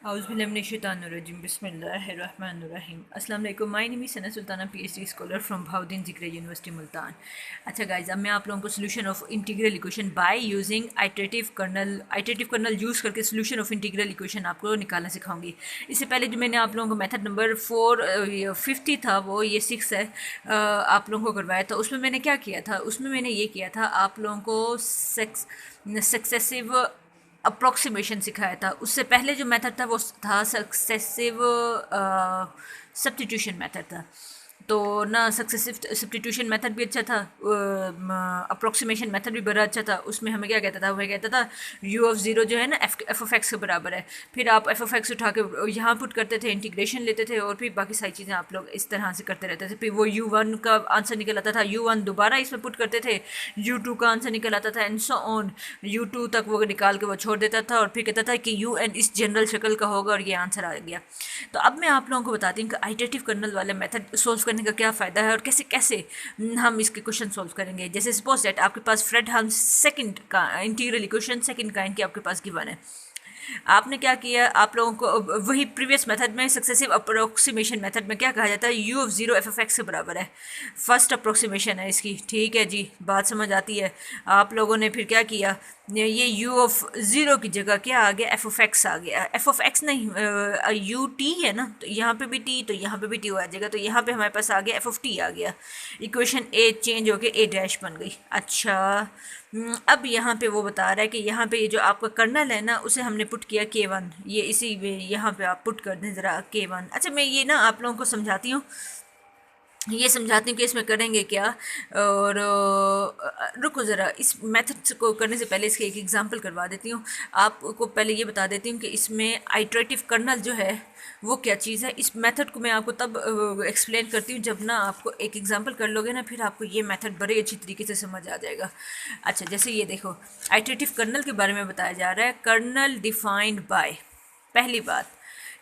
Auzubillahiminash-shaitanir-rajim. Bismillahir-rahmanir-rahim. Assalamu alaikum. My name is Sana Sultana, PhD scholar from Bahauddin Zikri University, Multan. अच्छा guys, अब मैं आप लोगों को solution of integral equation by using iterative kernel use करके solution of integral equation आपको निकालना सिखाऊंगी। इससे पहले जो मैंने आप लोगों को मेथड नंबर 50 था, वो ये 6 है, आप लोगों को करवाया था। उसमें मैंने क्या किया था, उसमें मैंने ये किया था, आप लोगों को सक्सेसिव अप्रोक्सीमेशन सिखाया था। उससे पहले जो मेथड था वो था सक्सेसिव सब्स्टिट्यूशन मेथड था। तो ना सक्सेसिव सब्स्टिट्यूशन मेथड भी अच्छा था, अप्रोक्सीमेशन मेथड भी बड़ा अच्छा था। उसमें हमें क्या कहता था, वह कहता था यू ऑफ ज़ीरो जो है ना एफ ऑफ एक्स के बराबर है। फिर आप एफ ऑफ एक्स उठा के यहाँ पुट करते थे, इंटीग्रेशन लेते थे, और फिर बाकी सारी चीज़ें आप लोग इस तरह से करते रहते थे। फिर वो u1 का आंसर निकल आता था, u1 दोबारा इसमें पुट करते थे, u2 का आंसर निकल आता था, एंड सो ऑन। u2 तक वो निकाल के वो छोड़ देता था, और फिर कहता था कि un इस जनरल शक्ल का होगा, और ये आंसर आ गया। तो अब मैं आप लोगों को बताती हूँ कि आइटरेटिव कर्नल वाले मेथड सोल्व करने का क्या फ़ायदा है, और कैसे कैसे हम इसके क्वेश्चन सोल्व करेंगे। जैसे सपोज दैट आपके पास फ्रेडहोल्म्स सेकंड का इंटीग्रल इक्वेशन सेकंड काइंड की आपके पास गिवन है। आपने क्या किया, आप लोगों को वही प्रीवियस मेथड में सक्सेसिव अप्रोक्सीमेशन मेथड में क्या कहा जाता है, u of zero F of x के बराबर है। फर्स्ट अप्रोक्सीमेशन है इसकी, ठीक है जी, बात समझ आती है। आप लोगों ने फिर क्या किया, ये u ऑफ ज़ीरो की जगह क्या आ गया, एफ ऑफ एक्स आ गया। एफ ऑफ एक्स नहीं, यू टी है ना, तो यहाँ पे भी टी, तो यहाँ पे भी टी आ जाएगा। तो यहाँ पे हमारे पास आ गया एफ ऑफ टी आ गया। इक्वेशन ए चेंज होके ए डैश बन गई। अच्छा, अब यहाँ पे वो बता रहा है कि यहाँ पे ये जो आपका कर्नल है ना, उसे हमने पुट किया K1। ये इसी में यहाँ पे आप पुट कर दें ज़रा K1। अच्छा, मैं ये ना आप लोगों को समझाती हूँ, ये समझाती हूँ कि इसमें करेंगे क्या। और रुको ज़रा, इस मेथड को करने से पहले इसके एक एग्जांपल करवा देती हूँ। आपको पहले ये बता देती हूँ कि इसमें आइटरेटिव कर्नल जो है वो क्या चीज़ है। इस मेथड को मैं आपको तब एक्सप्लेन करती हूँ जब ना आपको एक एग्जांपल कर लोगे ना, फिर आपको ये मेथड बड़े अच्छी तरीके से समझ आ जाएगा। अच्छा, जैसे ये देखो, आइटरेटिव कर्नल के बारे में बताया जा रहा है। कर्नल डिफाइंड बाय, पहली बात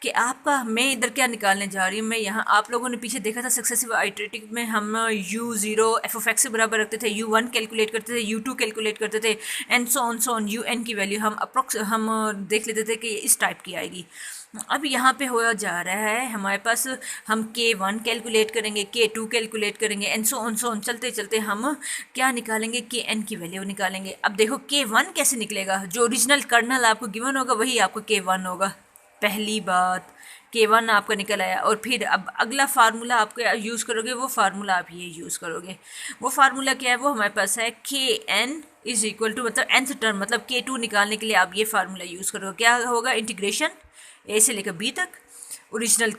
कि आपका, मैं इधर क्या निकालने जा रही हूँ, मैं यहाँ, आप लोगों ने पीछे देखा था सक्सेसिव आइटरेटिव में हम u0 एफ ऑफ एक्स से बराबर रखते थे, u1 कैलकुलेट करते थे, u2 कैलकुलेट करते थे, एंड सो ऑन un की वैल्यू हम देख लेते थे कि इस टाइप की आएगी। अब यहाँ पे हो जा रहा है हमारे पास, हम K1 कैलकुलेट करेंगे, K2 कैलकुलेट करेंगे, एंड सो ऑन चलते चलते हम क्या निकालेंगे, Kn की वैल्यू निकालेंगे। अब देखो K1 कैसे निकलेगा, जो ओरिजिनल कर्नल आपको गिवन होगा वही आपको K1 होगा। पहली बात, K1 आपका निकल आया। और फिर अब अगला फार्मूला आपको यूज़ करोगे, वो फार्मूला आप ये यूज़ करोगे। वो फार्मूला क्या है, वो हमारे पास है Kn इज इक्वल टू, मतलब nth टर्म, मतलब K2 निकालने के लिए आप ये फार्मूला यूज़ करोगे। क्या होगा, इंटीग्रेशन ए से लेकर बी तक, ओरिजिनल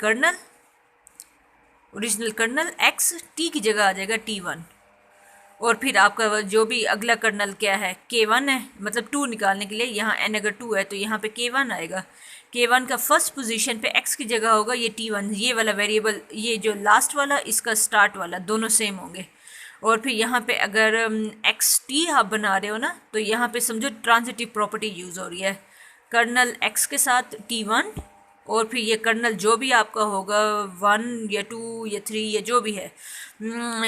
कर्नल एक्स, टी की जगह आ जाएगा T1। और फिर आपका जो भी अगला कर्नल क्या है, K1 है, मतलब 2 निकालने के लिए यहाँ n अगर 2 है तो यहाँ पे K1 आएगा। K1 का फर्स्ट पोजीशन पे x की जगह होगा ये T1, ये वाला वेरिएबल, ये जो लास्ट वाला, इसका स्टार्ट वाला, दोनों सेम होंगे। और फिर यहाँ पे अगर एक्स टी आप बना रहे हो ना, तो यहाँ पे समझो ट्रांजिटिव प्रॉपर्टी यूज़ हो रही है, कर्नल x के साथ T1, और फिर ये कर्नल जो भी आपका होगा 1 या 2 या 3 या जो भी है,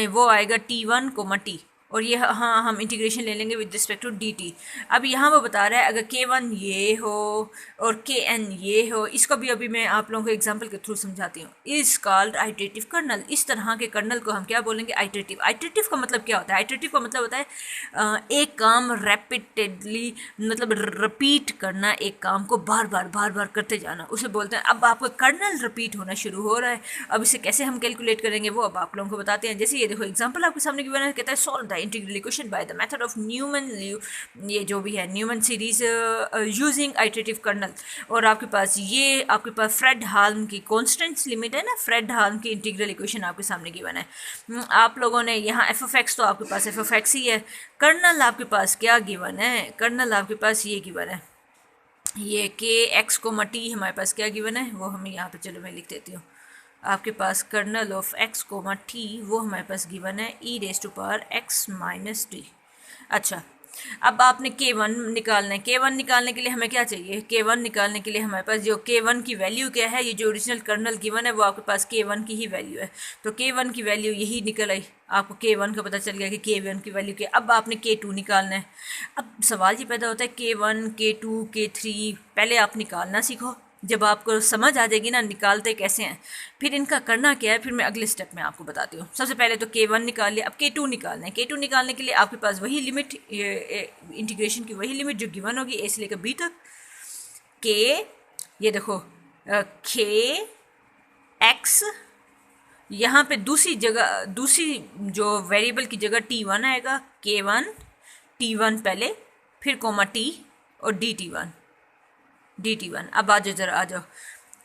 वो आएगा T1 कोमा टी। और ये, हाँ, हम इंटीग्रेशन ले लेंगे with respect to D T. अब यहाँ वो बता रहा है अगर K1 ये हो और Kn ये हो, इसको भी अभी मैं आप लोगों को एग्जांपल के थ्रू समझाती हूँ। Is called iterative kernel. इस तरह के कर्नल को हम क्या बोलेंगे, आइटरेटिव। आइटरेटिव का मतलब क्या होता है, आइटरेटिव का मतलब होता है एक काम रैपिडेडली, मतलब रिपीट करना, एक काम को बार बार करते जाना, उसे बोलते हैं। अब आपका कर्नल रिपीट होना शुरू हो रहा है, अब इसे कैसे हम कैलकुलेट करेंगे वो अब आप लोगों को बताते हैं। जैसे ये देखो एग्जांपल आपके सामने गिवन है, कहता है solve the integral equation by the method of Neumann, ये जो भी है Neumann series using iterative kernel. और आपके पास फ्रेड हाल्म की कॉन्स्टेंट्स लिमिट है ना, फ्रेड हाल्म की इंटीग्रल इक्वेशन आपके सामने गिवन है। आप लोगों ने यहाँ एफ ऑफ एक्स, तो आपके पास एफ ऑफ एक्स ही है। कर्नल आपके पास क्या गिवन है, कर्नल आपके पास ये गिवन है, ये के एक्स को मटी हमारे पास क्या गिवन है, वो हमें यहाँ पे, चलो मैं लिख देती हूँ। आपके पास kernel of x comma t, वो हमारे पास गिवन है e raise to power x minus t. अच्छा, अब आपने K1 निकालना है। K1 निकालने के लिए हमें क्या चाहिए, K1 निकालने के लिए हमारे पास जो K1 की वैल्यू क्या है, ये जो ओरिजिनल कर्नल गिवन है वो आपके पास K1 की ही वैल्यू है। तो K1 की वैल्यू यही निकल आई, आपको K1 का पता चल गया कि K1 की वैल्यू क्या। अब आपने K2 निकालना है। अब सवाल ये पैदा होता है K1, K2, K3 पहले आप निकालना सीखो, जब आपको समझ आ जाएगी ना निकालते कैसे हैं, फिर इनका करना क्या है, फिर मैं अगले स्टेप में आपको बताती हूँ। सबसे पहले तो K1 निकाल लिया, अब K2 निकालना है। K2 निकालने के लिए आपके पास वही लिमिट, इंटीग्रेशन की वही लिमिट जो गिवन होगी A से लेकर B तक। K, ये देखो K X, यहाँ पे दूसरी जगह, दूसरी जो वेरिएबल की जगह T1 आएगा, K1 T1 पहले, फिर कोमा T और DT1। अब आ जाओ, ज़रा आ जाओ।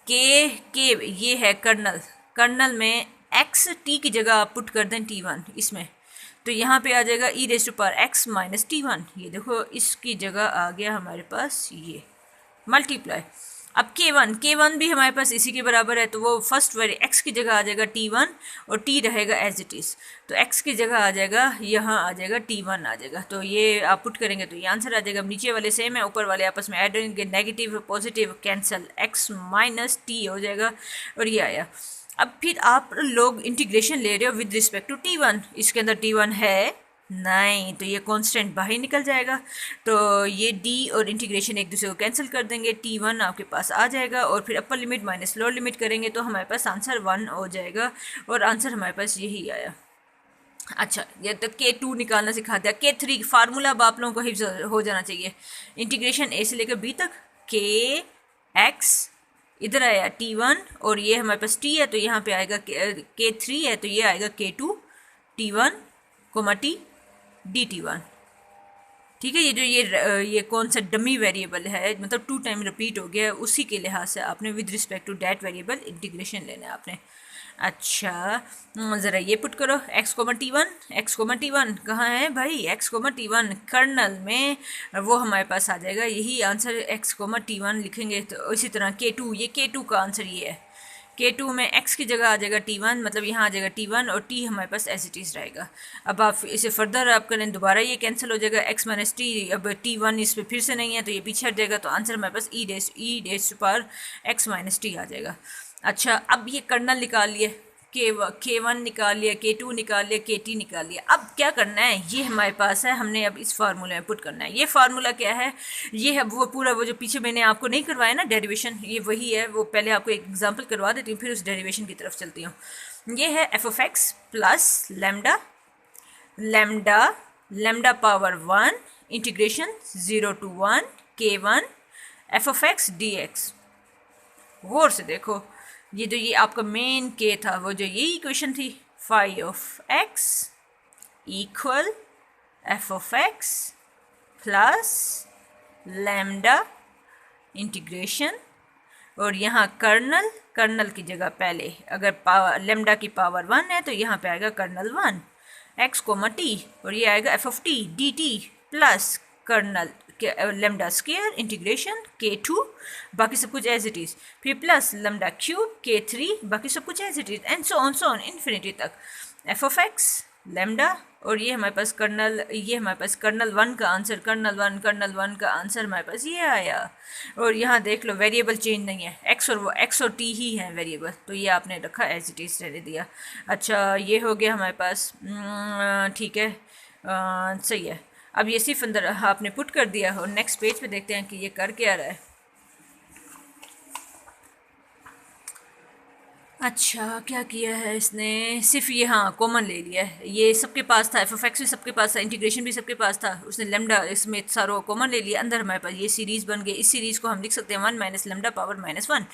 के ये है कर्नल, कर्नल में एक्स टी की जगह आप पुट कर दें T1 इसमें, तो यहाँ पे आ जाएगा e⁻x माइनस T1। ये देखो इसकी जगह आ गया हमारे पास ये मल्टीप्लाई। अब K1 भी हमारे पास इसी के बराबर है, तो वो फर्स्ट वेरी x की जगह आ जाएगा T1 और T रहेगा एज इट इज़, तो x की जगह आ जाएगा, यहाँ आ जाएगा T1 आ जाएगा। तो ये आप पुट करेंगे तो ये आंसर आ जाएगा। नीचे वाले सेम है, ऊपर वाले आपस में ऐड होंगे, negative positive cancel, x minus T हो जाएगा और ये आया। अब फिर आप लोग इंटीग्रेशन ले रहे हो विद रिस्पेक्ट टू T1, इसके अंदर T1 है नहीं, तो ये कांस्टेंट बाहर निकल जाएगा, तो ये d और इंटीग्रेशन एक दूसरे को कैंसिल कर देंगे, T1 आपके पास आ जाएगा और फिर upper limit minus lower limit करेंगे तो हमारे पास आंसर 1 हो जाएगा और आंसर हमारे पास यही आया। अच्छा, ये तो K2 निकालना सिखा दिया। K3 फार्मूला अब आप लोगों को हिफ्ज़ हो जाना चाहिए। इंटीग्रेशन A से लेकर B तक, K X इधर आया T1 और ये हमारे पास T है, तो यहाँ पे आएगा K3 है, तो ये आएगा K2 T1 coma T DT1। ठीक है, ये जो ये कौन सा डमी वेरिएबल है, मतलब 2 टाइम रिपीट हो गया, उसी के लिहाज से आपने with respect to that variable integration लेना है आपने। अच्छा, ज़रा ये पुट करो, x कोमा T1 कहाँ है भाई, x कोमा T1 कर्नल में, वो हमारे पास आ जाएगा यही आंसर, x कोमा T1 लिखेंगे। तो इसी तरह K2, ये K2 का आंसर ये है। K2 में x की जगह आ जाएगा T1, मतलब यहाँ आ जाएगा T1 और T हमारे पास एज इट इज़ रहेगा। अब आप इसे फर्दर आप करें, दोबारा ये कैंसिल हो जाएगा, x माइनस T, अब T1 इस पर फिर से नहीं है तो ये पीछे हट जाएगा, तो आंसर हमारे पास e⁻x माइनस T आ जाएगा। अच्छा, अब ये कर्नल निकाल लिए, K1 निकाल लिया, K2 निकाल लिया, KT निकाल लिया। अब क्या करना है, ये हमारे पास है, हमने अब इस फार्मूले में पुट करना है। ये फार्मूला क्या है, ये है वो पूरा, वो जो पीछे मैंने आपको नहीं करवाया ना डेरिवेशन, ये वही है। वो पहले आपको एक एग्जांपल करवा देती हूँ, फिर उस डेरिवेशन की तरफ चलती हूँ। ये है f(x) plus lambda power 1 integration 0 to 1 K1 f(x) dx। गौर से देखो, ये जो ये आपका मेन के था, वो जो ये इक्वेशन थी, phi of x equal f(x) plus lambda integration, और यहाँ कर्नल की जगह पहले अगर पावर लैम्डा की पावर 1 है तो यहाँ पे आएगा कर्नल 1 x कोमा t, और ये आएगा f(t) dt plus kernel lambda square integration K2, बाकी सब कुछ एज इट इज़, फिर प्लस लैम्डा क्यूब K3, बाकी सब कुछ as it is, and so on infinity तक f(x) लैम्डा, और ये हमारे पास कर्नल, ये हमारे पास कर्नल 1 का आंसर, कर्नल 1 का आंसर हमारे पास ये आया। और यहाँ देख लो वेरिएबल चेंज नहीं है, x और t ही है वेरिएबल, तो ये आपने रखा एज इट इज़ रहने दिया। अच्छा, ये हो गया हमारे पास, ठीक है, सही है। अब ये सिर्फ अंदर आपने पुट कर दिया, और नेक्स्ट पेज पे देखते हैं कि ये कर क्या रहा है। अच्छा, क्या किया है इसने, सिर्फ ये हाँ कॉमन ले लिया है, ये सबके पास था, f(x) भी सबके पास था, इंटीग्रेशन भी सबके पास था, उसने लैम्डा इसमें सारो कॉमन ले लिया। अंदर हमारे पास ये सीरीज़ बन गई, इस सीरीज़ को हम लिख सकते हैं 1 माइनस लैम्डा पावर -1।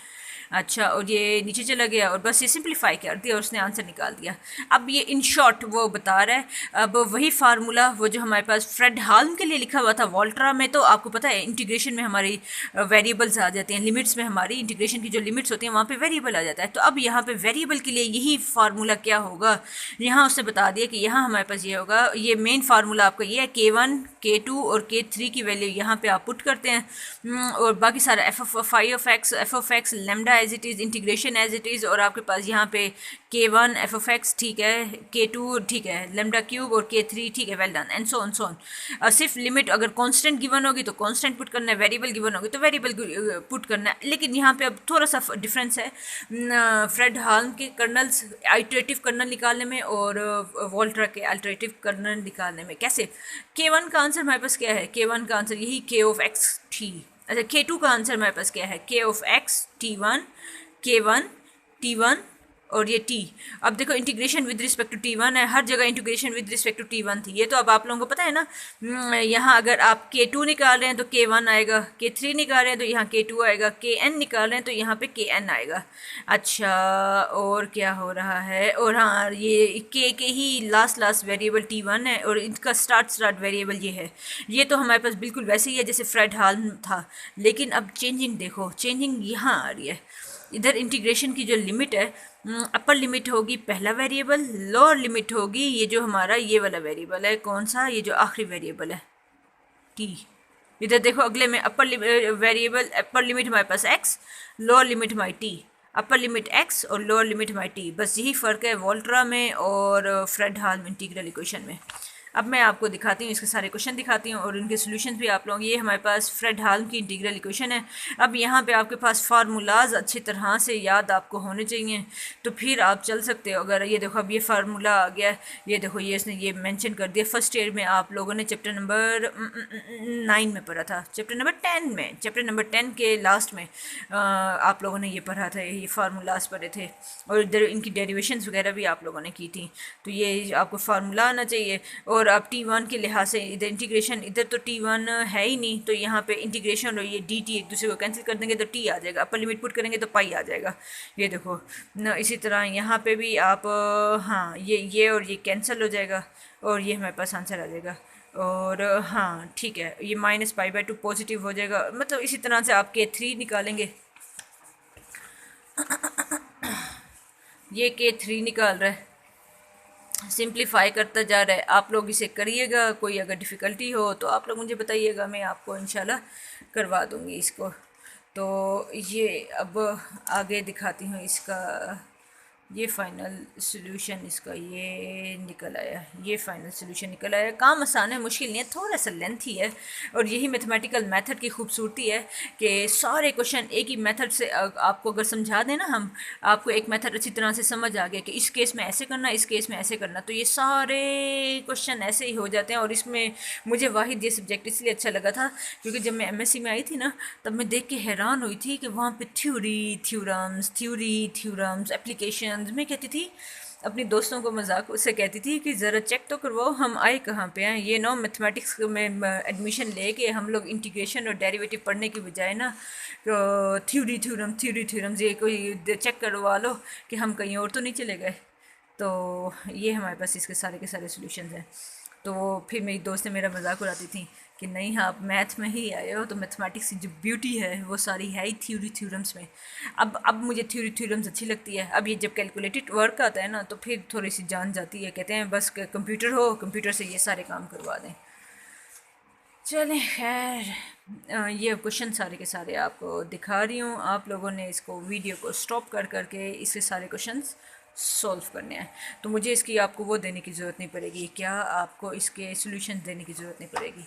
अच्छा, और ये नीचे चला गया और बस ये सिंप्लीफाई कर दिया और उसने आंसर निकाल दिया। अब ये इन शॉर्ट वो बता रहा है, अब वही फार्मूला वो जो हमारे पास फ्रेड हाल्म के लिए लिखा हुआ था वोल्ट्रा में, तो आपको पता है इंटीग्रेशन में हमारी वेरिएबल्स आ जाते हैं, लिमिट्स में हमारी इंटीग्रेशन की जो लिमिट्स होती हैं वहाँ पे वेरिएबल आ जाता है। तो अब यहाँ पे वेरिएबल के लिए यही फार्मूला क्या होगा, यहाँ उसने बता दिया कि यहाँ हमारे पास ये होगा, ये मेन फार्मूला आपका ये है, K1 K2 और K3 की वैल्यू यहाँ पे आप पुट करते हैं, और बाकी सारा f(x) lambda as it is, integration as it is, और आपके पास यहाँ पे K1 f(x) ठीक है, K2 ठीक है, लैम्डा क्यूब, और K3 ठीक है, well done, and so on. सिर्फ लिमिट अगर कांस्टेंट गिवन होगी तो कांस्टेंट पुट करना है, वेरिएबल गिवन होगी तो वेरिएबल पुट करना है। लेकिन यहाँ पे अब थोड़ा सा डिफरेंस है फ्रेड हाल्म के कर्नल्स आइटरेटिव कर्नल निकालने में और वोल्ट्रा के अल्टरेटिव कर्नल निकालने में। कैसे, K1 का आंसर हमारे पास क्या है, K1 का आंसर यही K(x) थी, अच्छा K2 का आंसर हमारे पास क्या है, K of x T1, K1 T1 और ये T। अब देखो integration with respect to T1 है, हर जगह integration with respect to T1 थी, ये तो अब आप लोगों को पता है ना। यहाँ अगर आप K2 निकाल रहे हैं तो K1 आएगा, K3 निकाल रहे हैं तो यहाँ K2 आएगा, Kn निकाल रहे हैं तो यहाँ पे Kn आएगा। अच्छा और क्या हो रहा है, और हाँ ये K के ही लास्ट वेरिएबल T1 है और इनका स्टार्ट वेरिएबल ये है। ये तो हमारे पास बिल्कुल वैसे ही है जैसे फ्रेड हाल था, लेकिन अब चेंजिंग देखो, चेंजिंग यहाँ आ रही है। इधर इंटीग्रेशन की जो लिमिट है, अपर लिमिट होगी पहला वेरिएबल, लोअर लिमिट होगी ये जो हमारा ये वाला वेरिएबल है, कौन सा, ये जो आखिरी वेरिएबल है T। इधर देखो अगले में अपर वेरिएबल, अपर लिमिट हमारे पास x, लोअर लिमिट हमारी T, अपर लिमिट x और लोअर लिमिट हमारी T, बस यही फ़र्क है वोल्ट्रा में और फ्रेड हाल इंटीग्रल इक्वेशन में। अब मैं आपको दिखाती हूँ, इसके सारे क्वेश्चन दिखाती हूँ और उनके सोल्यूशन भी आप लोग, ये हमारे पास फ्रेड हाल की इंटीग्रल इक्वेशन है। अब यहाँ पे आपके पास फार्मूलाज अच्छी तरह से याद आपको होने चाहिए, तो फिर आप चल सकते हो। अगर ये देखो अब ये फार्मूला आ गया है, ये देखो ये इसने ये मेंशन कर दिया, फर्स्ट ईयर में आप लोगों ने चैप्टर नंबर 9 में पढ़ा था, चैप्टर नंबर 10 में, चैप्टर नंबर 10 के लास्ट में आप लोगों ने ये पढ़ा था, ये फार्मूलाज पढ़े थे और इधर इनकी डेरिवेशंस वगैरह भी आप लोगों ने की थी। तो ये आपको फार्मूला आना चाहिए। और अब T1 के लिहाज से इधर इंटीग्रेशन, इधर तो T1 है ही नहीं, तो यहाँ पे इंटीग्रेशन और ये dt एक दूसरे को कैंसिल कर देंगे तो T आ जाएगा, अपर लिमिट पुट करेंगे तो पाई आ जाएगा। ये देखो न, इसी तरह यहाँ पे भी आप हाँ ये और ये कैंसिल हो जाएगा और ये हमारे पास आंसर आ जाएगा। और हाँ ठीक है, ये -π/2 पॉजिटिव हो जाएगा, मतलब इसी तरह से आप K3 निकालेंगे। ये K3 निकाल रहा है, सिंप्लीफाई करता जा रहा है। आप लोग इसे करिएगा, कोई अगर डिफ़िकल्टी हो तो आप लोग मुझे बताइएगा, मैं आपको इंशाल्लाह करवा दूँगी इसको। तो ये अब आगे दिखाती हूँ इसका, ये फ़ाइनल सॉल्यूशन इसका ये निकल आया, ये फ़ाइनल सॉल्यूशन निकल आया। काम आसान है, मुश्किल नहीं है, थोड़ा सा लेंथी है और यही मैथमेटिकल मेथड की खूबसूरती है कि सारे क्वेश्चन एक ही मेथड से आपको अगर समझा दें ना हम, आपको एक मेथड अच्छी तरह से समझ आ गया कि इस केस में ऐसे करना, इस केस में ऐसे करना, तो ये सारे क्वेश्चन ऐसे ही हो जाते हैं। और इसमें मुझे वाहिद ये सब्जेक्ट इसलिए अच्छा लगा था क्योंकि जब मैं MSc में आई थी ना, तब मैं देख के हैरान हुई थी कि वहाँ पे थ्योरम्स एप्लीकेशन, मैं कहती थी अपनी दोस्तों को मजाक उससे कहती थी कि ज़रा चेक तो करवाओ हम आए कहाँ पे हैं। ये ना मैथमेटिक्स में एडमिशन लेके हम लोग इंटीग्रेशन और डेरिवेटिव पढ़ने की बजाय ना थ्योरम्स ये कोई चेक करवा लो कि हम कहीं और तो नहीं चले गए। तो ये हमारे पास इसके सारे के सारे सोल्यूशन हैं। तो फिर मेरी दोस्त ने मेरा मजाक उड़ाती थी कि नहीं हाँ आप मैथ में ही आए हो, तो मैथमेटिक्स की जो ब्यूटी है वो सारी है ही थ्योरम्स में। अब मुझे थ्योरम्स अच्छी लगती है। अब ये जब कैलकुलेटेड वर्क आता है ना तो फिर थोड़ी सी जान जाती है, कहते हैं बस कंप्यूटर हो, कंप्यूटर से ये सारे काम करवा दें। चलें खैर, ये क्वेश्चन सारे के सारे आपको दिखा रही हूँ, आप लोगों ने इसको वीडियो को स्टॉप कर करके इसके सारे क्वेश्चंस सॉल्व करने हैं। तो मुझे इसकी आपको वो देने की ज़रूरत नहीं पड़ेगी, क्या आपको इसके सॉल्यूशन देने की ज़रूरत नहीं पड़ेगी।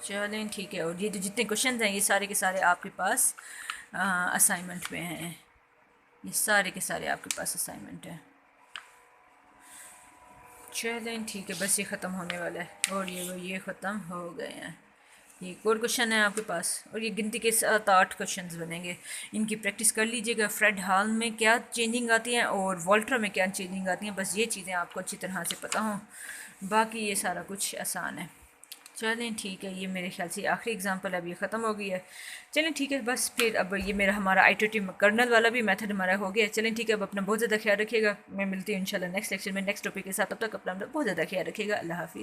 चलें ठीक है, और ये जो जितने क्वेश्चन हैं ये सारे के सारे आपके पास असाइनमेंट में हैं, ये सारे के सारे आपके पास असाइनमेंट है। चलें ठीक है, बस ये ख़त्म होने वाला है और ये ख़त्म हो गए हैं। ये एक और क्वेश्चन है आपके पास और ये गिनती के 7-8 क्वेश्चंस बनेंगे, इनकी प्रैक्टिस कर लीजिएगा। फ्रेड हाल में क्या चेंजिंग आती हैं और वोल्ट्रा में क्या चेंजिंग आती हैं, बस ये चीज़ें आपको अच्छी तरह से पता हों, बाकी ये सारा कुछ आसान है। चलें ठीक है, ये मेरे ख्याल से आखिरी एग्जांपल अब ये ख़त्म हो गई है। चलें ठीक है, बस फिर अब ये मेरा हमारा आइटरेटिव कर्नल वाला भी मेथड हमारा हो गया। चलें ठीक है, अब अपना बहुत ज़्यादा ख्याल रखिएगा, मैं मिलती हूँ इंशाल्लाह नेक्स्ट लेक्चर में नेक्स्ट टॉपिक के साथ। तब तक अपना बहुत ज़्यादा ख्याल रखिएगा। अल्लाह हाफिज़।